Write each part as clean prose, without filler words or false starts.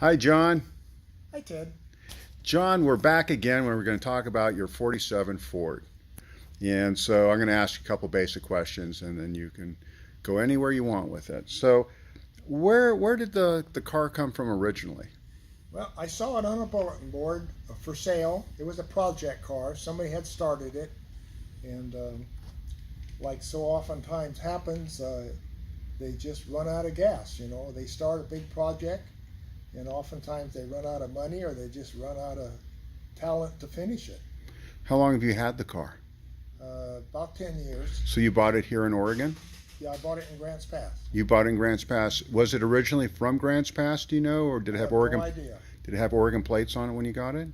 Hi, John. Hi, Ted. John, we're back again when we're going to talk about your 47 Ford. And so I'm going to ask you a couple basic questions and then you can go anywhere you want with it. So, where did the car come from originally? Well, I saw it on a bulletin board for sale. It was a project car. Somebody had started it, and like so oftentimes happens, they just run out of gas. They start a big project, and oftentimes they run out of money or they just run out of talent to finish it. How long have you had the car? About 10 years. So you bought it here in Oregon? Yeah, I bought it in Grants Pass. You bought it in Grants Pass. Was it originally from Grants Pass, do you know, or did it I have have no Oregon idea. did it have Oregon plates on it when you got it?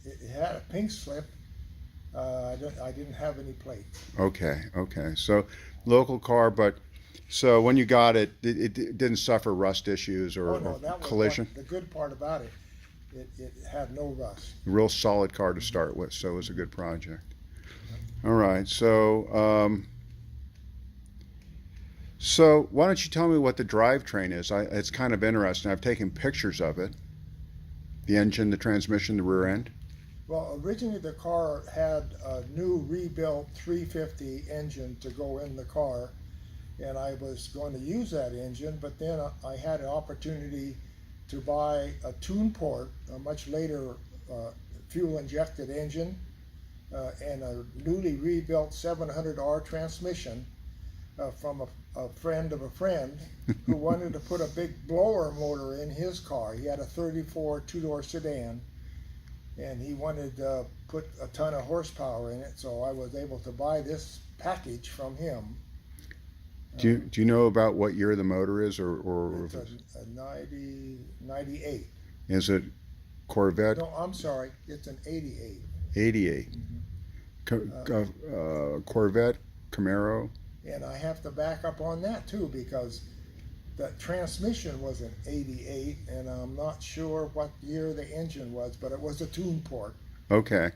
It had a pink slip. I didn't have any plates. Okay, okay. So local car, but so when you got it, it didn't suffer rust issues Oh or no, that was collision. the good part about it. It had no rust. Real solid car to start with, so it was a good project. All right, so why don't you tell me what the drivetrain is? It's kind of interesting. I've taken pictures of it. The engine, the transmission, the rear end. Well, originally the car had a new rebuilt 350 engine to go in the car, and I was going to use that engine, but then I had an opportunity to buy a tune port, a much later fuel injected engine, and a newly rebuilt 700R transmission from a friend of a friend who wanted to put a big blower motor in his car. He had a 34 two-door sedan, and he wanted to put a ton of horsepower in it, so I was able to buy this package from him. Do you know about what year the motor is, or It's a 98. is it Corvette? No, I'm sorry, it's an 88. 88. Corvette, Camaro. And I have to back up on that too, because the transmission was an 88, and I'm not sure what year the engine was, but it was a tune port, Okay.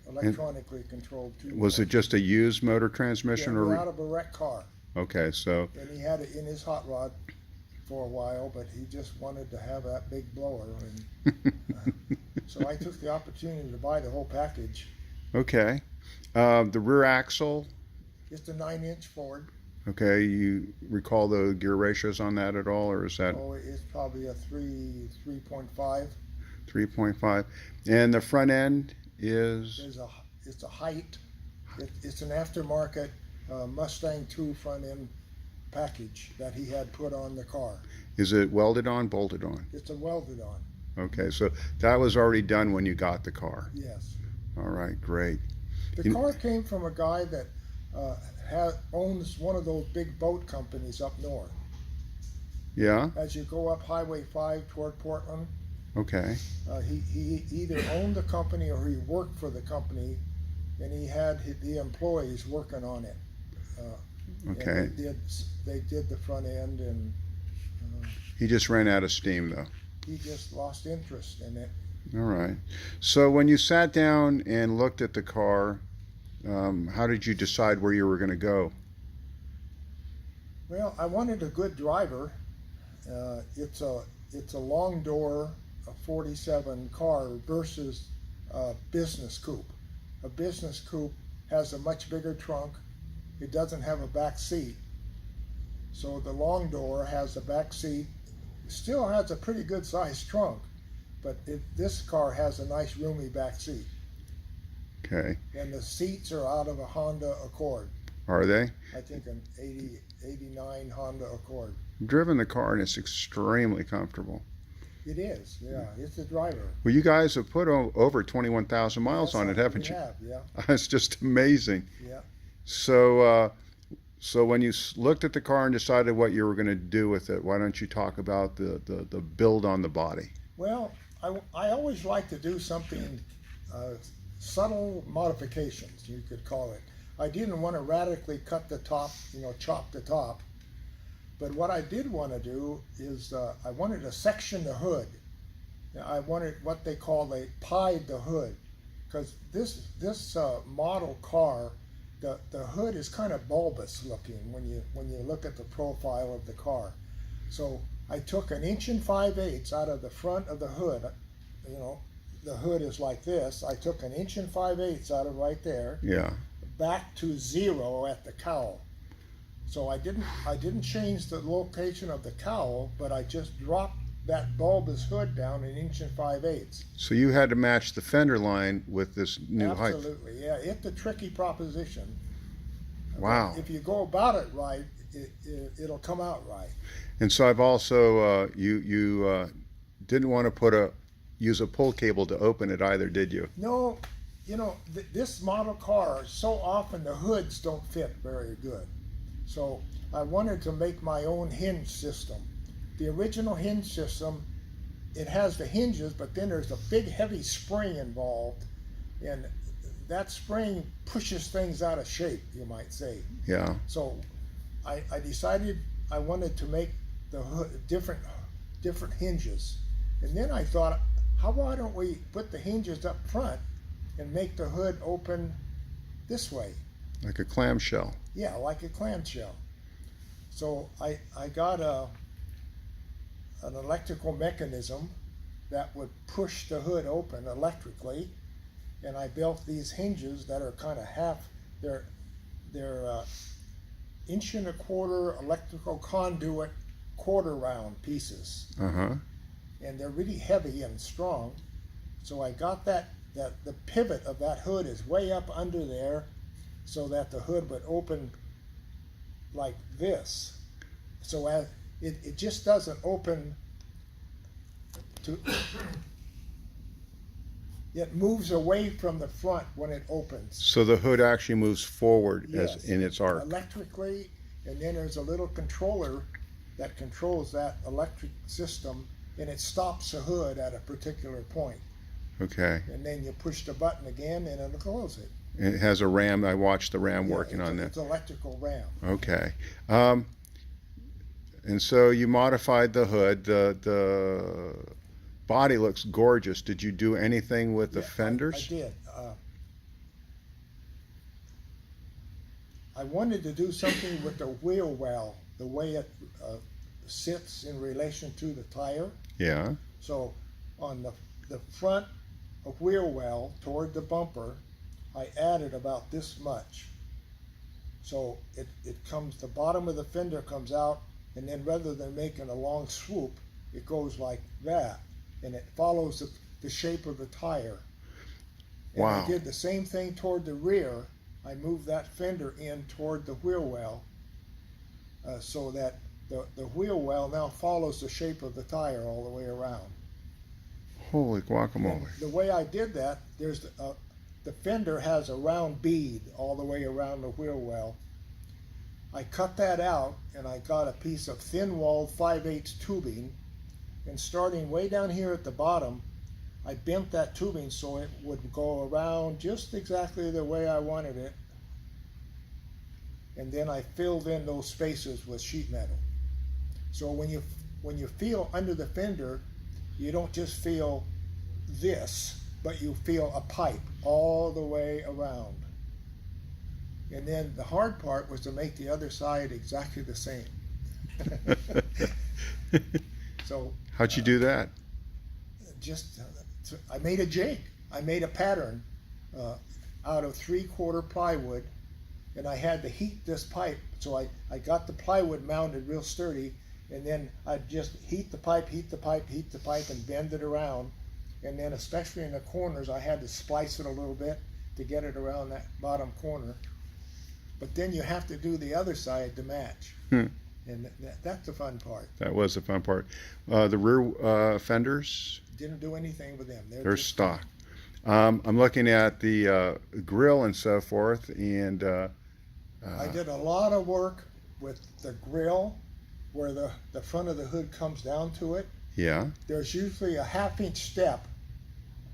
electronically controlled tune Was it port. just a used motor Yeah, transmission we're or? out of a wrecked car, Okay, so and he had it in his hot rod for a while, but he just wanted to have that big blower, and so I took the opportunity to buy the whole package. okay. The rear axle. It's a 9-inch Ford. Okay, you recall the gear ratios on that at all, or is that Oh, it's probably a 3.5. 3.5? And the front end is It's a height. It's an aftermarket Mustang 2 front end package that he had put on the car. is it welded on, bolted on? It's a welded on. Okay, so that was already done when you got the car. Yes. All right, great. The car came from a guy that owns one of those big boat companies up north. Yeah. As you go up Highway 5 toward Portland, Okay. he either owned the company or he worked for the company, and he had the employees working on it. Okay. And they did the front end, and He just ran out of steam though. he just lost interest in it. All right. So when you sat down and looked at the car, how did you decide where you were going to go? Well, I wanted a good driver. It's a long door, a 47 car versus a business coupe. A business coupe has a much bigger trunk. It doesn't have a back seat. So the long door has a back seat. Still has a pretty good sized trunk, but this car has a nice roomy back seat. Okay. And the seats are out of a Honda Accord. Are they? I think an 89 Honda Accord. I've driven the car and it's extremely comfortable. It is, yeah. It's a driver. Well, you guys have put over 21,000 miles Yes, on it, haven't we you? have, yeah, It's just amazing. yeah. So when you looked at the car and decided what you were going to do with it, why don't you talk about the build on the body? Well, I always like to do something, subtle modifications, you could call it. I didn't want to radically cut the top, chop the top. But what I did want to do is I wanted to section the hood. I wanted what they call pied the hood, because this model car, the hood is kind of bulbous looking when you look at the profile of the car. So I took 1 5/8 out of the front of the hood. You know, the hood is like this. I took 1 5/8 out of right there, Yeah. back to 0 at the cowl. So I didn't change the location of the cowl, but I just dropped that bulbous hood down 1 5/8. So you had to match the fender line with this new height. Absolutely, yeah. It's a tricky proposition. Wow. If you go about it right, it'll come out right. And so I've also you didn't want to use a pull cable to open it either, did you? No, you know, this model car, so often the hoods don't fit very good. So I wanted to make my own hinge system. The original hinge system, it has the hinges, but then there's a big heavy spring involved, and that spring pushes things out of shape, you might say. Yeah. So I decided I wanted to make the hood different hinges. And then I thought, why don't we put the hinges up front and make the hood open this way? Like a clamshell. Yeah, like a clamshell. So I got an electrical mechanism that would push the hood open electrically, and I built these hinges that are kind of they're 1.25" electrical conduit quarter round pieces. Uh-huh. And they're really heavy and strong. So I got that the pivot of that hood is way up under there, so that the hood would open like this. So as it just doesn't open to, it moves away from the front when it opens. So the hood actually moves forward Yes, as in its arc. electrically, and then there's a little controller that controls that electric system, and it stops the hood at a particular point. Okay. And then you push the button again, and it'll close it. And it has a ram. I watched the ram working on that. It's electrical ram. Okay. And so you modified the hood. The body looks gorgeous. Did you do anything with the Yeah, fenders? I did. I wanted to do something with the wheel well, the way it sits in relation to the tire. Yeah. So on the front of wheel well toward the bumper, I added about this much. So it comes, the bottom of the fender comes out, and then rather than making a long swoop, it goes like that, and it follows the shape of the tire. And Wow. I did the same thing toward the rear. I moved that fender in toward the wheel well, so that the wheel well now follows the shape of the tire all the way around. Holy guacamole. And the way I did that, there's the fender has a round bead all the way around the wheel well. I cut that out, and I got a piece of thin-walled 5/8 tubing, and starting way down here at the bottom, I bent that tubing so it would go around just exactly the way I wanted it, and then I filled in those spaces with sheet metal. So when you feel under the fender, you don't just feel this, but you feel a pipe all the way around. And then the hard part was to make the other side exactly the same. So How'd you do that? just I made a jig. I made a pattern out of 3/4 plywood, and I had to heat this pipe. So I got the plywood mounted real sturdy, and then I'd just heat the pipe, and bend it around. And then especially in the corners, I had to splice it a little bit to get it around that bottom corner. But then you have to do the other side to match. And that's the fun part. That was the fun part. The rear fenders, Didn't do anything with them. they're just stock. I'm looking at the grill and so forth, and I did a lot of work with the grill, where the front of the hood comes down to it. yeah. There's usually a 1/2 inch step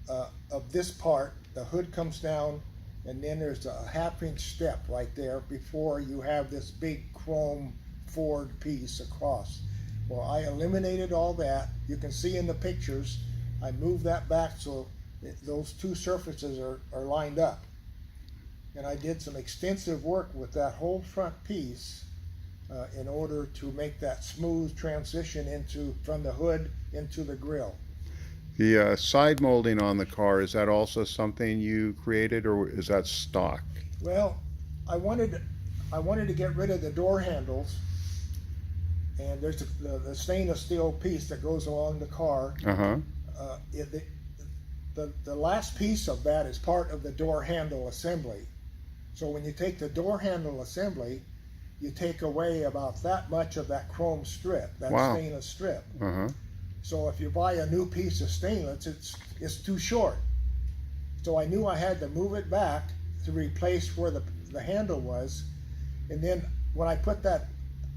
of this part. The hood comes down, and then there's a 1/2 inch step right there before you have this big chrome Ford piece across. Well, I eliminated all that. You can see in the pictures, I moved that back so those two surfaces are lined up. And I did some extensive work with that whole front piece in order to make that smooth transition from the hood into the grill. The side molding on the car, is that also something you created, or is that stock? Well, I wanted to get rid of the door handles, and there's the stainless steel piece that goes along the car. Uh-huh. The last piece of that is part of the door handle assembly. So when you take the door handle assembly, you take away about that much of that chrome strip, that Wow. stainless strip. Uh-huh. So if you buy a new piece of stainless, it's too short. So I knew I had to move it back to replace where the handle was. And then when I put that,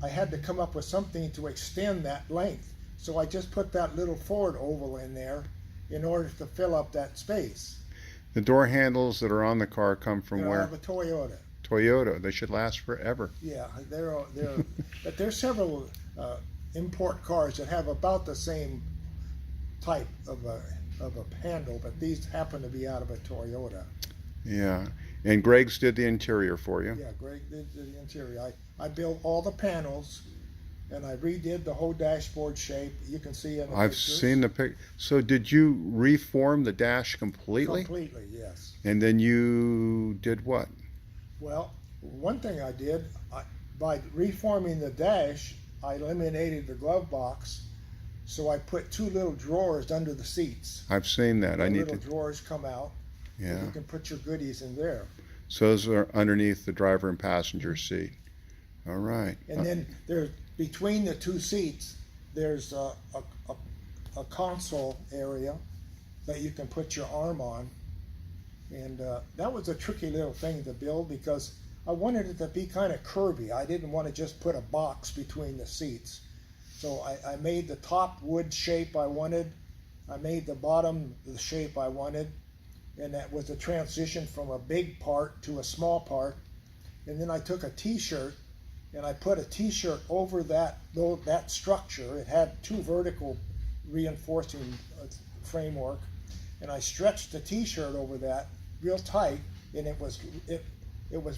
I had to come up with something to extend that length. So I just put that little Ford oval in there in order to fill up that space. The door handles that are on the car come from I where? have a Toyota. Toyota. They should last forever. Yeah, but there's several import cars that have about the same type of a handle, but these happen to be out of a Toyota. Yeah. And Greg's did the interior for you. Yeah, Greg did the interior. I built all the panels, and I redid the whole dashboard shape. You can see in the I've pictures. seen the pic. So did you reform the dash completely? Completely, yes. And then you did what? Well, one thing I did, by reforming the dash, I eliminated the glove box, so I put two little drawers under the seats. I've seen that. I The need little to. drawers come out. Yeah. You can put your goodies in there. So those are underneath the driver and passenger seat. All right. And then there's between the two seats, there's a console area that you can put your arm on. And that was a tricky little thing to build because I wanted it to be kind of curvy. I didn't want to just put a box between the seats. So I made the top wood shape I wanted. I made the bottom the shape I wanted. And that was a transition from a big part to a small part. And then I took a t-shirt and I put a t-shirt over that structure. It had two vertical reinforcing framework. And I stretched the t-shirt over that real tight, and it was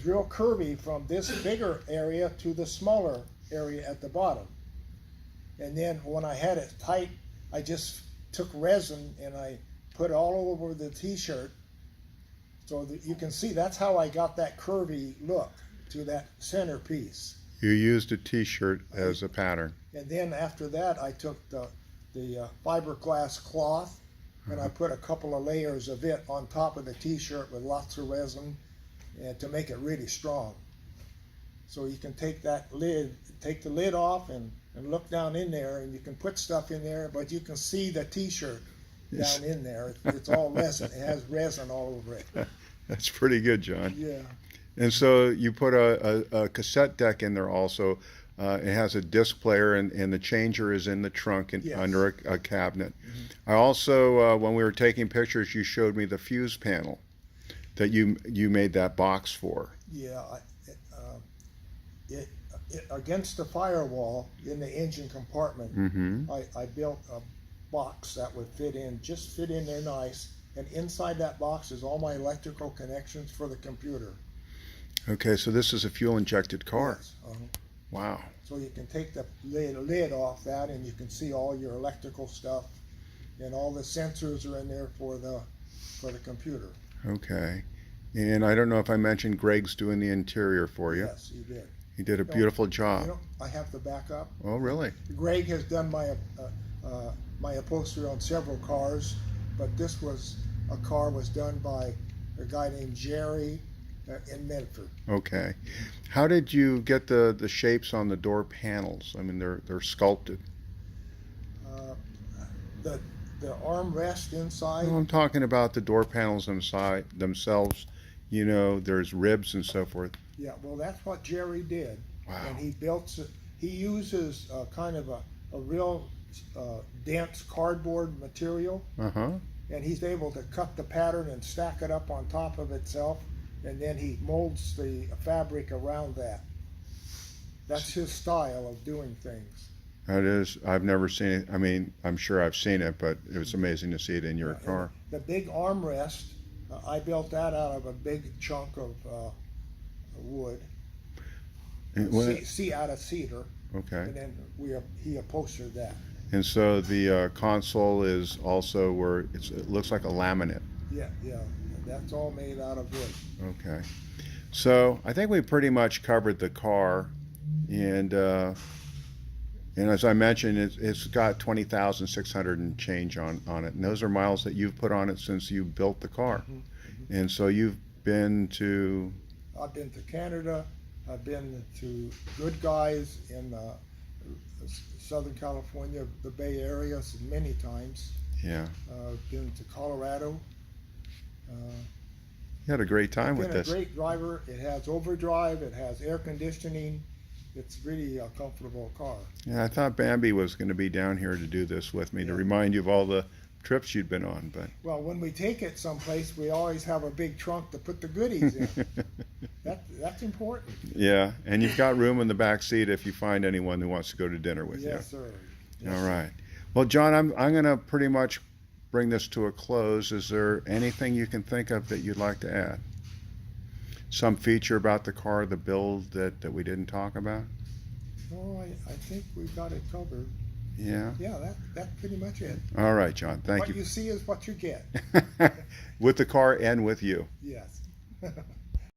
real curvy from this bigger area to the smaller area at the bottom. And then when I had it tight, I just took resin and I put it all over the t-shirt, so that you can see that's how I got that curvy look to that center piece. You used a t-shirt as a pattern. And then after that, I took the fiberglass cloth and I put a couple of layers of it on top of the t-shirt with lots of resin and to make it really strong. So you can take the lid off and look down in there, and you can put stuff in there, but you can see the t-shirt down in there. It's all resin. It has resin all over it. That's pretty good, John. Yeah. And so you put a cassette deck in there also. It has a disc player, and the changer is in the trunk and Yes. under a cabinet. I also, when we were taking pictures, you showed me the fuse panel that you made that box for. Yeah. It against the firewall in the engine compartment, Mm-hmm. I built a box that would fit in there nice. And inside that box is all my electrical connections for the computer. Okay, so this is a fuel-injected car. Yes. Wow. So you can take the lid off that, and you can see all your electrical stuff, and all the sensors are in there for the computer. Okay. And I don't know if I mentioned Greg's doing the interior for you. Yes, you did. He did a beautiful job. I have the backup. Oh, really? Greg has done my upholstery on several cars, but this was a car was done by a guy named Jerry in Medford. Okay. How did you get the shapes on the door panels? I mean, they're sculpted. The armrest inside. Well, I'm talking about the door panels themselves. You know, there's ribs and so forth. Yeah, well, that's what Jerry did. Wow. And he uses kind of a real dense cardboard material, Uh-huh. and he's able to cut the pattern and stack it up on top of itself, and then he molds the fabric around that. That's his style of doing things. That is, I've never seen it. I mean, I'm sure I've seen it, but it was amazing to see it in your And car. the big armrest, I built that out of a big chunk of wood. Out of cedar, Okay. and then he upholstered that. And so the console is also where it looks like a laminate. Yeah, yeah, that's all made out of wood. Okay. So I think we pretty much covered the car, and as I mentioned, it's got 20,600 and change on it, and those are miles that you've put on it since you built the car. And so you've been to. I've been to Canada. I've been to Good Guys in Southern California, the Bay Area, many times. Yeah. Been to Colorado. You had a great time with this. Been a great driver. It has overdrive. It has air conditioning. It's really a comfortable car. Yeah, I thought Bambi was going to be down here to do this with me to remind you of all the trips you'd been on, but. Well, when we take it someplace, we always have a big trunk to put the goodies in. That's important. Yeah, and you've got room in the back seat if you find anyone who wants to go to dinner with you. Yes, sir. Yes, all right. Well, John, I'm going to pretty much bring this to a close. Is there anything you can think of that you'd like to add? Some feature about the car, the build that we didn't talk about? No, I think we've got it covered. Yeah? Yeah, that's pretty much it. All right, John. Thank you. What you see is what you get. With the car and with you. Yes.